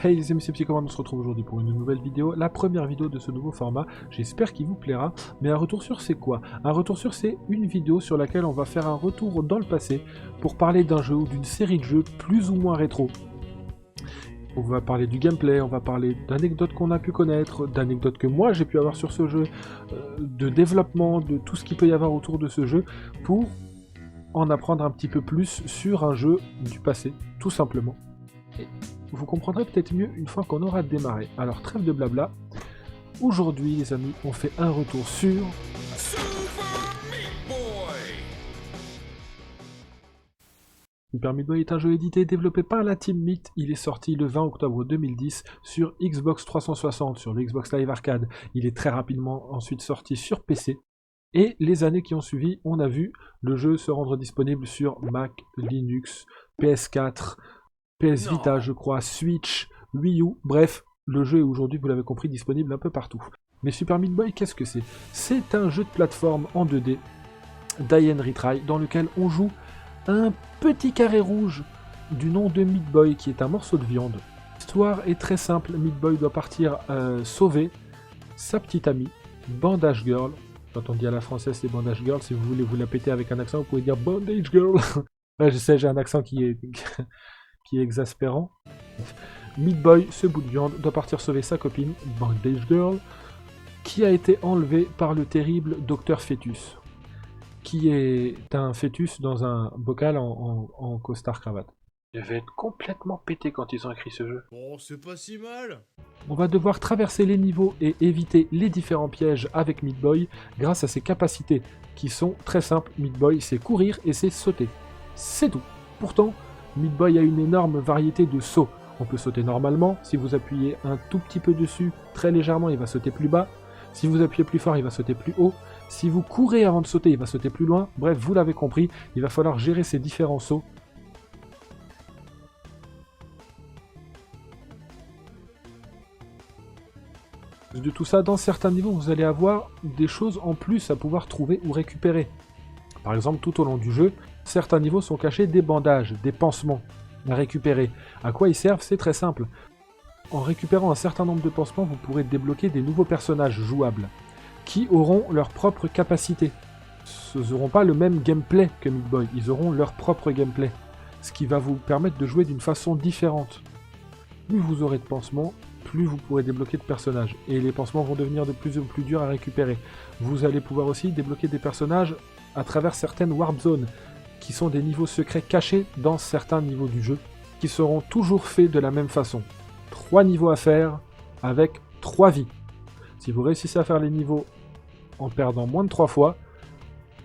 Hey les amis, c'est Psychoman, on se retrouve aujourd'hui pour une nouvelle vidéo, la première vidéo de ce nouveau format, j'espère qu'il vous plaira, mais un retour sur c'est quoi? Un retour sur c'est une vidéo sur laquelle on va faire un retour dans le passé pour parler d'un jeu ou d'une série de jeux plus ou moins rétro. On va parler du gameplay, on va parler d'anecdotes qu'on a pu connaître, d'anecdotes que moi j'ai pu avoir sur ce jeu, de développement, de tout ce qu'il peut y avoir autour de ce jeu, pour en apprendre un petit peu plus sur un jeu du passé, tout simplement. Et vous comprendrez peut-être mieux une fois qu'on aura démarré. Alors trêve de blabla, aujourd'hui les amis, on fait un retour sur... Super Meat Boy est un jeu édité et développé par la Team Meat. Il est sorti le 20 octobre 2010 sur Xbox 360, sur le Xbox Live Arcade. Il est très rapidement ensuite sorti sur PC. Et les années qui ont suivi, on a vu le jeu se rendre disponible sur Mac, Linux, PS4, PS Vita, je crois, Switch, Wii U, bref, le jeu est aujourd'hui, vous l'avez compris, disponible un peu partout. Mais Super Meat Boy, qu'est-ce que c'est? C'est un jeu de plateforme en 2D, Die and Retry, dans lequel on joue un petit carré rouge du nom de Meat Boy, qui est un morceau de viande. L'histoire est très simple, Meat Boy doit partir sauver sa petite amie, Bandage Girl. Quand on dit à la française c'est Bandage Girl, si vous voulez vous la péter avec un accent, vous pouvez dire Bandage Girl. Ouais, je sais, j'ai un accent qui est exaspérant. Meat Boy, ce bout de viande, doit partir sauver sa copine, Bandage Girl, qui a été enlevée par le terrible Docteur Fœtus, qui est un fœtus dans un bocal en costard-cravate. Je vais être complètement pété quand ils ont écrit ce jeu. Bon, c'est pas si mal. On va devoir traverser les niveaux et éviter les différents pièges avec Meat Boy grâce à ses capacités qui sont très simples. Meat Boy, c'est courir et c'est sauter. C'est tout. Pourtant, Meat Boy a une énorme variété de sauts. On peut sauter normalement, si vous appuyez un tout petit peu dessus, très légèrement, il va sauter plus bas. Si vous appuyez plus fort, il va sauter plus haut. Si vous courez avant de sauter, il va sauter plus loin. Bref, vous l'avez compris, il va falloir gérer ces différents sauts. De tout ça, dans certains niveaux, vous allez avoir des choses en plus à pouvoir trouver ou récupérer. Par exemple, tout au long du jeu, certains niveaux sont cachés des bandages, des pansements à récupérer. À quoi ils servent? C'est très simple. En récupérant un certain nombre de pansements, vous pourrez débloquer des nouveaux personnages jouables, qui auront leurs propres capacités. Ils n'auront pas le même gameplay que Meat Boy, ils auront leur propre gameplay, ce qui va vous permettre de jouer d'une façon différente. Plus vous aurez de pansements, plus vous pourrez débloquer de personnages, et les pansements vont devenir de plus en plus durs à récupérer. Vous allez pouvoir aussi débloquer des personnages à travers certaines warp zones, qui sont des niveaux secrets cachés dans certains niveaux du jeu, qui seront toujours faits de la même façon. 3 niveaux à faire, avec 3 vies. Si vous réussissez à faire les niveaux en perdant moins de 3 fois,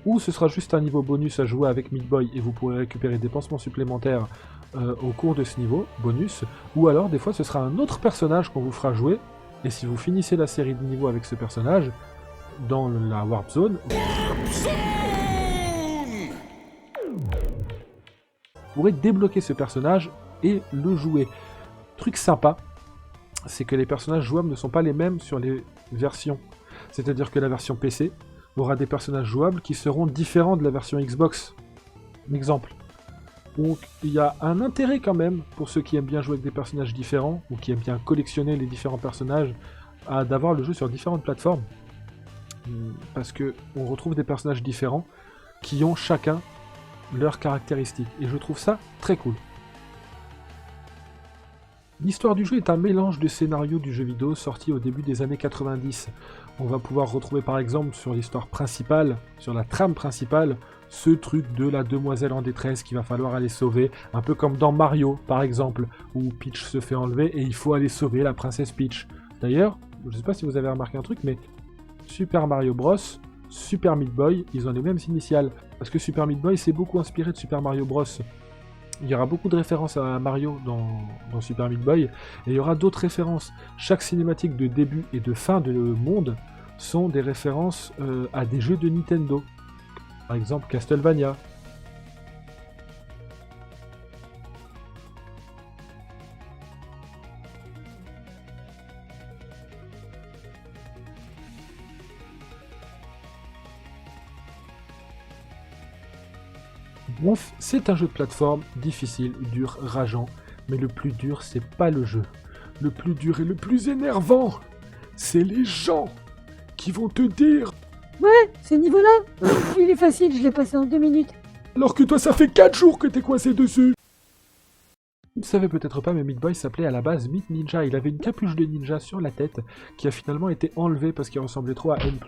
ou ce sera juste un niveau bonus à jouer avec Meat Boy, et vous pourrez récupérer des pansements supplémentaires au cours de ce niveau, bonus, ou alors des fois ce sera un autre personnage qu'on vous fera jouer, et si vous finissez la série de niveaux avec ce personnage, dans la Warp Zone, vous pourrez débloquer ce personnage et le jouer. Truc sympa, c'est que les personnages jouables ne sont pas les mêmes sur les versions. C'est-à-dire que la version PC aura des personnages jouables qui seront différents de la version Xbox. Un exemple. Donc il y a un intérêt quand même, pour ceux qui aiment bien jouer avec des personnages différents, ou qui aiment bien collectionner les différents personnages, d'avoir le jeu sur différentes plateformes. Parce que on retrouve des personnages différents, qui ont chacun leurs caractéristiques. Et je trouve ça très cool. L'histoire du jeu est un mélange de scénarios du jeu vidéo sorti au début des années 90. On va pouvoir retrouver par exemple sur l'histoire principale, sur la trame principale, ce truc de la demoiselle en détresse qu'il va falloir aller sauver, un peu comme dans Mario par exemple, où Peach se fait enlever et il faut aller sauver la princesse Peach. D'ailleurs, je ne sais pas si vous avez remarqué un truc, mais Super Mario Bros, Super Meat Boy, ils ont les mêmes initiales, parce que Super Meat Boy s'est beaucoup inspiré de Super Mario Bros. Il y aura beaucoup de références à Mario dans Super Meat Boy, et il y aura d'autres références. Chaque cinématique de début et de fin de monde sont des références à des jeux de Nintendo. Par exemple Castlevania. Bref, c'est un jeu de plateforme difficile, dur, rageant, mais le plus dur, c'est pas le jeu. le plus dur et le plus énervant, c'est les gens qui vont te dire Ouais, ce niveau-là, il est facile, je l'ai passé en 2 minutes. alors que toi ça fait 4 jours que t'es coincé dessus. Vous ne savez peut-être pas, mais Meat Boy s'appelait à la base Meat Ninja. Il avait une capuche de ninja sur la tête qui a finalement été enlevée parce qu'il ressemblait trop à N+,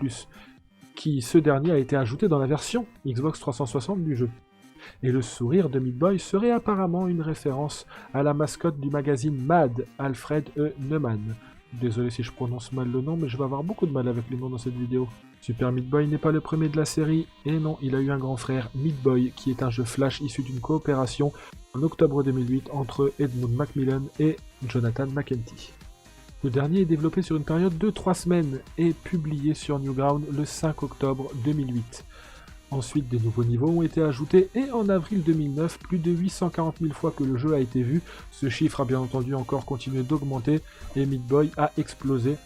qui ce dernier a été ajouté dans la version Xbox 360 du jeu. Et le sourire de Meat Boy serait apparemment une référence à la mascotte du magazine Mad, Alfred E. Neumann. Désolé si je prononce mal le nom, mais je vais avoir beaucoup de mal avec les noms dans cette vidéo. Super Meat Boy n'est pas le premier de la série, et non, il a eu un grand frère, Meat Boy, qui est un jeu Flash issu d'une coopération en octobre 2008 entre Edmund Macmillan et Jonathan McEntee. Le dernier est développé sur une période de 3 semaines et publié sur Newground le 5 octobre 2008. Ensuite, des nouveaux niveaux ont été ajoutés et en avril 2009, plus de 840 000 fois que le jeu a été vu. Ce chiffre a bien entendu encore continué d'augmenter et Meat Boy a explosé.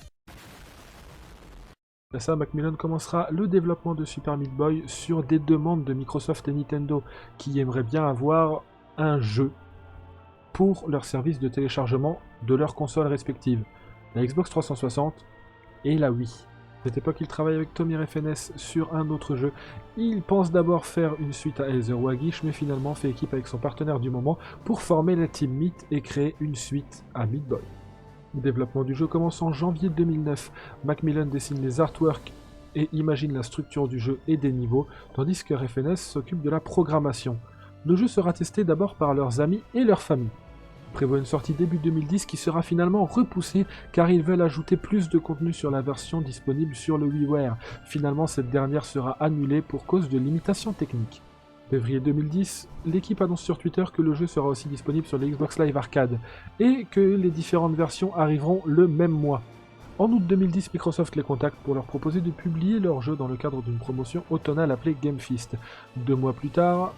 Après ça, Macmillan commencera le développement de Super Meat Boy sur des demandes de Microsoft et Nintendo qui aimeraient bien avoir un jeu pour leur service de téléchargement de leurs consoles respectives, la Xbox 360 et la Wii. À cette époque, il travaille avec Tommy FNS sur un autre jeu. Il pense d'abord faire une suite à Heather Wagish, mais finalement fait équipe avec son partenaire du moment pour former la Team Meat et créer une suite à Meat Boy. Le développement du jeu commence en janvier 2009. Macmillan dessine les artworks et imagine la structure du jeu et des niveaux, tandis que FNS s'occupe de la programmation. Le jeu sera testé d'abord par leurs amis et leur famille. Prévoit une sortie début 2010 qui sera finalement repoussée car ils veulent ajouter plus de contenu sur la version disponible sur le WiiWare. Finalement, cette dernière sera annulée pour cause de limitations techniques. Février 2010, l'équipe annonce sur Twitter que le jeu sera aussi disponible sur les Xbox Live Arcade et que les différentes versions arriveront le même mois. En août 2010, Microsoft les contacte pour leur proposer de publier leur jeu dans le cadre d'une promotion automnale appelée Game Feast. 2 mois plus tard,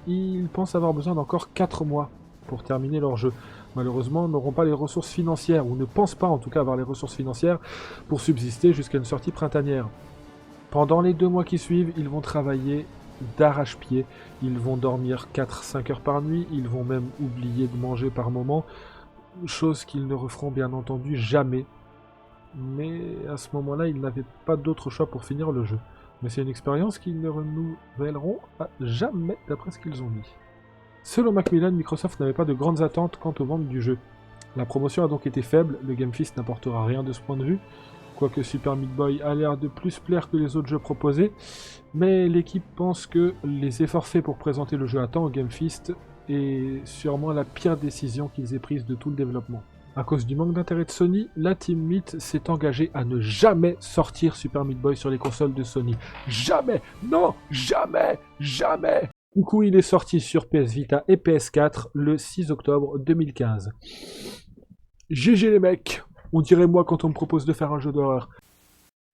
ils pensent avoir besoin d'encore 4 mois pour terminer leur jeu. Malheureusement, n'auront pas les ressources financières, ou ne pensent pas en tout cas avoir les ressources financières pour subsister jusqu'à une sortie printanière. Pendant les 2 mois qui suivent, ils vont travailler d'arrache-pied, ils vont dormir 4-5 heures par nuit, ils vont même oublier de manger par moment, chose qu'ils ne referont bien entendu jamais. Mais à ce moment-là, ils n'avaient pas d'autre choix pour finir le jeu. Mais c'est une expérience qu'ils ne renouvelleront à jamais, d'après ce qu'ils ont dit. Selon Macmillan, Microsoft n'avait pas de grandes attentes quant aux ventes du jeu. La promotion a donc été faible, le Game Feast n'apportera rien de ce point de vue, quoique Super Meat Boy a l'air de plus plaire que les autres jeux proposés, mais l'équipe pense que les efforts faits pour présenter le jeu à temps au Game Feast est sûrement la pire décision qu'ils aient prise de tout le développement. À cause du manque d'intérêt de Sony, la Team Meat s'est engagée à ne jamais sortir Super Meat Boy sur les consoles de Sony. Jamais! Non! Jamais! Jamais! Du coup, il est sorti sur PS Vita et PS4 le 6 octobre 2015. GG les mecs, on dirait moi quand on me propose de faire un jeu d'horreur.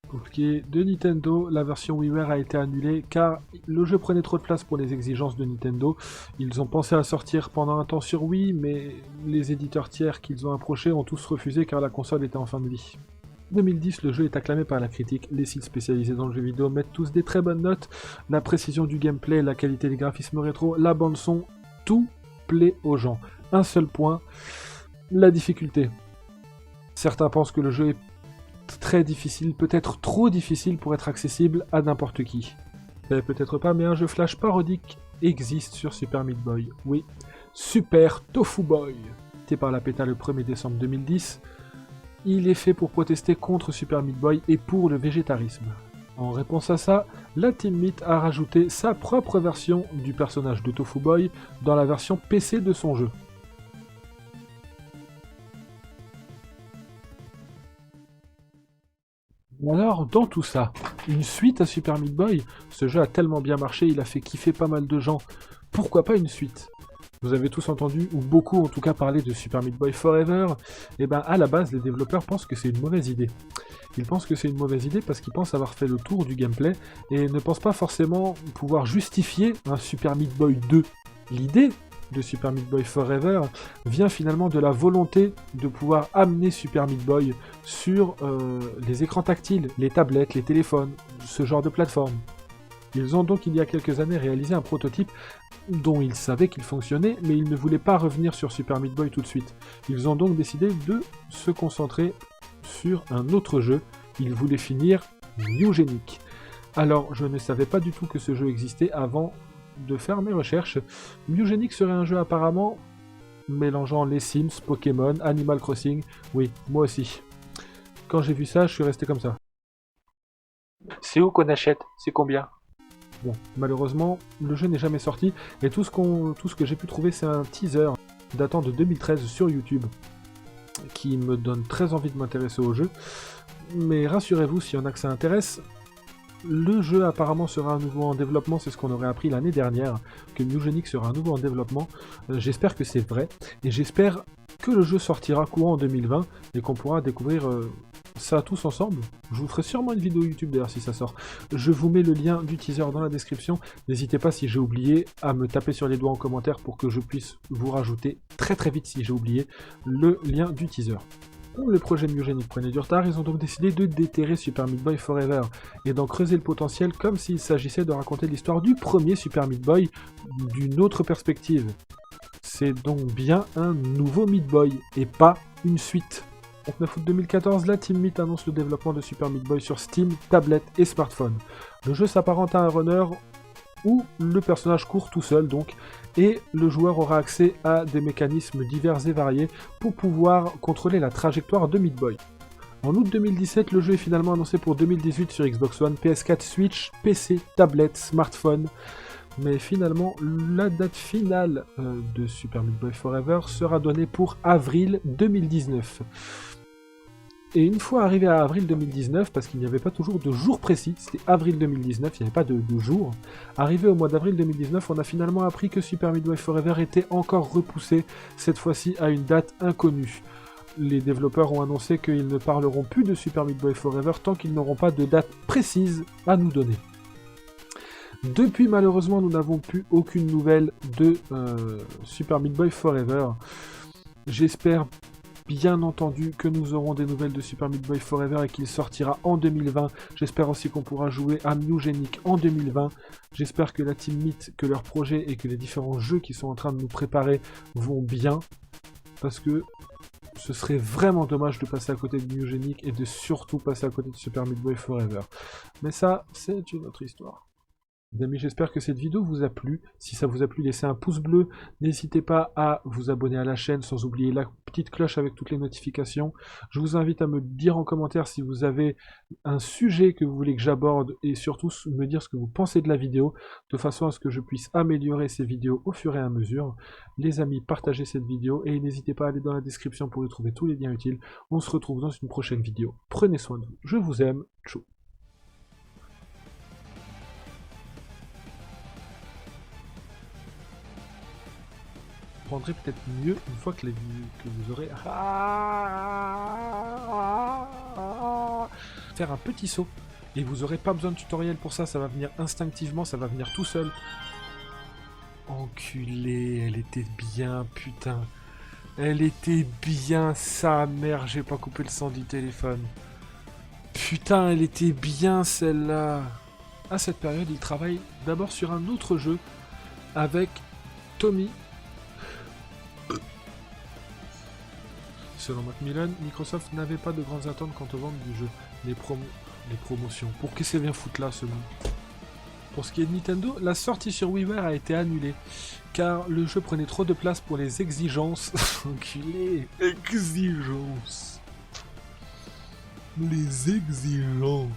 Pour ce qui est de Nintendo, la version WiiWare a été annulée car le jeu prenait trop de place pour les exigences de Nintendo. Ils ont pensé à sortir pendant un temps sur Wii, mais les éditeurs tiers qu'ils ont approchés ont tous refusé car la console était en fin de vie. 2010, le jeu est acclamé par la critique, les sites spécialisés dans le jeu vidéo mettent tous des très bonnes notes, la précision du gameplay, la qualité des graphismes rétro, la bande son, tout plaît aux gens. Un seul point, la difficulté. Certains pensent que le jeu est très difficile, peut-être trop difficile pour être accessible à n'importe qui. Peut-être pas, mais un jeu flash parodique existe sur Super Meat Boy. Oui, Super Tofu Boy. Été par la PETA le 1er décembre 2010, il est fait pour protester contre Super Meat Boy et pour le végétarisme. En réponse à ça, la Team Meat a rajouté sa propre version du personnage de Tofu Boy dans la version PC de son jeu. Alors, dans tout ça, une suite à Super Meat Boy, ce jeu a tellement bien marché, il a fait kiffer pas mal de gens. Pourquoi pas une suite ? Vous avez tous entendu, ou beaucoup en tout cas, parler de Super Meat Boy Forever. Et ben à la base, les développeurs pensent que c'est une mauvaise idée. Ils pensent que c'est une mauvaise idée parce qu'ils pensent avoir fait le tour du gameplay et ne pensent pas forcément pouvoir justifier un Super Meat Boy 2. L'idée de Super Meat Boy Forever vient finalement de la volonté de pouvoir amener Super Meat Boy sur les écrans tactiles, les tablettes, les téléphones, ce genre de plateforme. Ils ont donc il y a quelques années réalisé un prototype dont ils savaient qu'il fonctionnait, mais ils ne voulaient pas revenir sur Super Meat Boy tout de suite. Ils ont donc décidé de se concentrer sur un autre jeu. Ils voulaient finir Mewgenic. Alors, je ne savais pas du tout que ce jeu existait avant de faire mes recherches. Mewgenic serait un jeu apparemment mélangeant les Sims, Pokémon, Animal Crossing. Oui, moi aussi. Quand j'ai vu ça, je suis resté comme ça. C'est où qu'on achète? C'est combien? Bon, malheureusement, le jeu n'est jamais sorti, et tout ce que j'ai pu trouver, c'est un teaser datant de 2013 sur YouTube, qui me donne très envie de m'intéresser au jeu. Mais rassurez-vous, s'il y en a que ça intéresse, le jeu apparemment sera à nouveau en développement, c'est ce qu'on aurait appris l'année dernière, que Mewgenic sera à nouveau en développement. J'espère que c'est vrai, et j'espère que le jeu sortira courant en 2020, et qu'on pourra découvrir ça tous ensemble. Je vous ferai sûrement une vidéo YouTube d'ailleurs si ça sort. Je vous mets le lien du teaser dans la description. N'hésitez pas, si j'ai oublié, à me taper sur les doigts en commentaire pour que je puisse vous rajouter très vite, si j'ai oublié, le lien du teaser. Comme le projet Mewgenic prenait du retard, ils ont donc décidé de déterrer Super Meat Boy Forever et d'en creuser le potentiel comme s'il s'agissait de raconter l'histoire du premier Super Meat Boy d'une autre perspective. C'est donc bien un nouveau Meat Boy et pas une suite. 29 août 2014, la Team Meat annonce le développement de Super Meat Boy sur Steam, tablette et smartphone. Le jeu s'apparente à un runner où le personnage court tout seul donc, et le joueur aura accès à des mécanismes divers et variés pour pouvoir contrôler la trajectoire de Meat Boy. En août 2017, le jeu est finalement annoncé pour 2018 sur Xbox One, PS4, Switch, PC, tablette, smartphone. Mais finalement, la date finale de Super Meat Boy Forever sera donnée pour avril 2019. Et une fois arrivé à avril 2019, parce qu'il n'y avait pas toujours de jour précis, c'était avril 2019, il n'y avait pas de jour, arrivé au mois d'avril 2019, on a finalement appris que Super Meat Boy Forever était encore repoussé, cette fois-ci à une date inconnue. Les développeurs ont annoncé qu'ils ne parleront plus de Super Meat Boy Forever tant qu'ils n'auront pas de date précise à nous donner. Depuis, malheureusement, nous n'avons plus aucune nouvelle de Super Meat Boy Forever. J'espère bien entendu que nous aurons des nouvelles de Super Meat Boy Forever et qu'il sortira en 2020. J'espère aussi qu'on pourra jouer à Mewgenic en 2020. J'espère que la Team Meat, que leur projet et que les différents jeux qui sont en train de nous préparer vont bien. Parce que ce serait vraiment dommage de passer à côté de Mewgenic et de surtout passer à côté de Super Meat Boy Forever. Mais ça, c'est une autre histoire. Les amis, j'espère que cette vidéo vous a plu. Si ça vous a plu, laissez un pouce bleu. N'hésitez pas à vous abonner à la chaîne, sans oublier la petite cloche avec toutes les notifications. Je vous invite à me dire en commentaire si vous avez un sujet que vous voulez que j'aborde, et surtout me dire ce que vous pensez de la vidéo, de façon à ce que je puisse améliorer ces vidéos au fur et à mesure. Les amis, partagez cette vidéo, et n'hésitez pas à aller dans la description pour y trouver tous les liens utiles. On se retrouve dans une prochaine vidéo. Prenez soin de vous. Je vous aime. Ciao. Prendrez peut-être mieux une fois que vous aurez faire un petit saut et vous aurez pas besoin de tutoriel pour ça, ça va venir instinctivement, ça va venir tout seul. Enculé, elle était bien, putain. Elle était bien, sa mère, j'ai pas coupé le son du téléphone. Putain, elle était bien celle-là. À cette période, il travaille d'abord sur un autre jeu avec Tommy. Selon Macmillan, Microsoft n'avait pas de grandes attentes quant aux ventes du jeu. Les promotions. Pour qu'est-ce qu'elle vient foutre là, ce nom? Pour ce qui est de Nintendo, la sortie sur WiiWare a été annulée, car le jeu prenait trop de place pour les exigences. Enculé. Exigences. Les exigences.